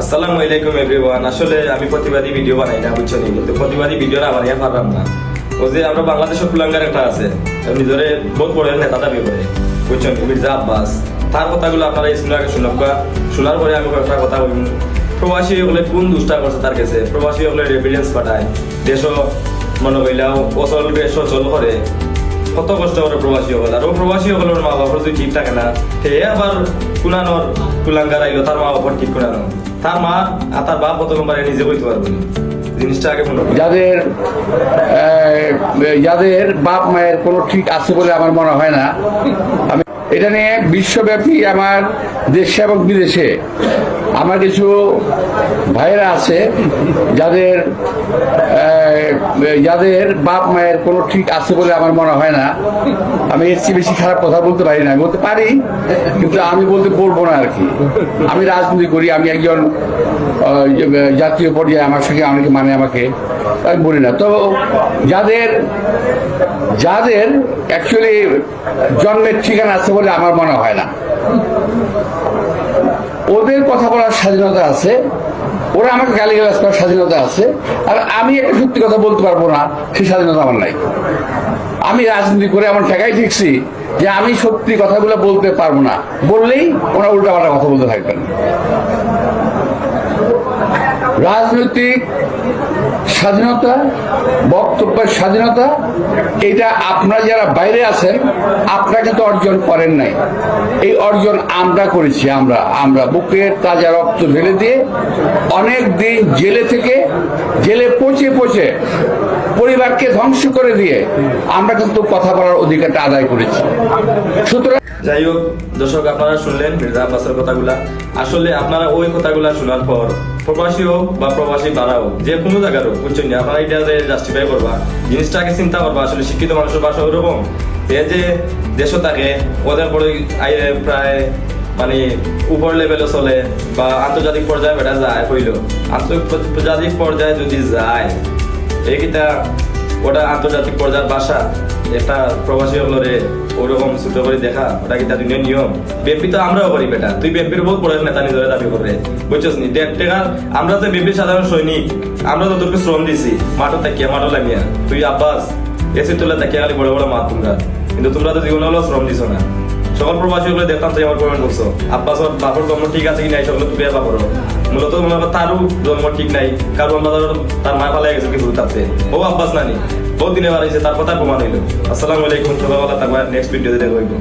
আসসালামু আলাইকুম এভরিওয়ান। আসলে আমি প্রতিবাদী ভিডিও বানাই না, বুঝছো নি? কিন্তু প্রতিবাদী ভিডিও না বানিয়ে পারলাম না। ও যে আমরা বাংলাদেশের কুলাঙ্গার একটা আছে, নিজরে বহুত বড় নেতা দাবি করে, বুঝছো নি? মির্জা আব্বাস। তার কথাগুলো আপনারা স্কুলে আগে শোনার পরে আমি একটা কথা বলবো। প্রবাসী হলে কোন দুষ্টা করছে তার কাছে, প্রবাসী হলে রেভিডেন্স পাঠায়, দেশ মনে কইলাও অচল বেশ অচল করে, কত কষ্ট করে প্রবাসী হল। আর ও প্রবাসী হলের মা বাবার যদি ঠিক থাকে না, সে আবার কুলানোর কুলাঙ্গার আইলো, তার মা বাবার ঠিক কুলানো, তার মা আর তার বাপ কত নম্বরে নিজে বইতে পারবে না। জিনিসটা আগে মনে করি। যাদের বাপ মায়ের কোনো ঠিক আছে বলে আমার মনে হয় না। আমি এটা নিয়ে বিশ্বব্যাপী আমার দেশে এবং বিদেশে আমার কিছু ভাইয়েরা আছে যাদের বাপ মায়ের কোনো ঠিক আছে বলে আমার মনে হয় না। আমি এর চেয়ে বেশি খারাপ কথা বলতে পারি না, বলতে পারি কিন্তু আমি বলবো না আর কি। আমি রাজনীতি করি, আমি একজন জাতীয় পর্যায়ে আমার সঙ্গে অনেকে মানে আমাকে, আমি বলি না। তো যাদের অ্যাকচুয়ালি জন্মের ঠিকানা আছে বলে আমার মনে হয় না, ওদের কথা বলার স্বাধীনতা আছে, ওরা আমাকে গালিগালাজ করার স্বাধীনতা আছে, আর আমি একটা সত্যি কথা বলতে পারবো না, সেই স্বাধীনতা আমার নাই। আমি রাজনীতি করে এমন ঠেকাই ঠিকছি যে আমি সত্যি কথাগুলো বলতে পারবো না, বললেই ওরা উল্টাপাল্টা কথা বলতে থাকবেন। রাজনৈতিক স্বাধীনতা, বক্তব্যের স্বাধীনতা, এটা আপনারা যারা বাইরে আছেন আপনারা কিন্তু অর্জন করেন নাই। এই অর্জন আমরা করেছি। আমরা বুকের তাজা রক্ত ঢেলে দিয়ে অনেক দিন জেলে পচে পরিবারকে ধ্বংস করে দিয়ে আমরা কিন্তু কথা বলার অধিকারটা আদায় করেছি। সুতরাং যাই হোক দর্শক, আপনারা শুনলেন মির্জা আব্বাসের কথাগুলা। আসলে আপনারা ওই কথাগুলা শোনার পর প্রবাসী হোক বা প্রবাসী বাড়া হোক, যে কোনো জায়গার হোক, বুঝছেন না, আপনারা এটা যে জাস্টিফাই করবা, জিনিসটাকে চিন্তা করবা। আসলে শিক্ষিত মানুষের বাসা ওরকম, এ যে দেশ থাকে ওদের পরে প্রায় মানে উপর লেভেলে চলে বা আন্তর্জাতিক পর্যায়ে বেটা যায় হইল। আন্তর্জাতিক পর্যায়ে যদি যায় এইটা ওটা আন্তর্জাতিক পর্যায়ের বাসা, একটা প্রবাসী হলরে ওরকম ছোট করে দেখা, ওটা কি তার নিয়ম? বিএনপি তো আমরাও করি বেটা, তুই বিএনপির বহুত বড় নেতা নিজের দাবি করে, বুঝছিস নি? আমরা তো বিএনপির সাধারণ সৈনিক, আমরা তো তোকে শ্রম দিছি মাঠও তাকিয়া মাঠও লামিয়া। তুই আব্বাস এসি তুলে তাকিয়া খালি বড় বড় মাঠ তোমরা, কিন্তু তোমরা তো জীবনে হলেও শ্রম দিছো না। সকল প্রবাসী গুলো দেখতাম যে আমার কমেন্ট করছো, আব্বাসর বাপর জন্ম ঠিক আছে কি নাই সকলে তুমি বাপর মূলত মনে হয় তারও জন্ম ঠিক নাই, কারণ তার মা পালাই গেছে কিন্তু তাতে ও আব্বাস নানি বহুত দিনে বাড়াইছে, তার কথা প্রমাণ হইলো। আসসালামু আলাইকুম, সবাই ভালো থাকবেন, নেক্সট ভিডিওতে দেখা হইব।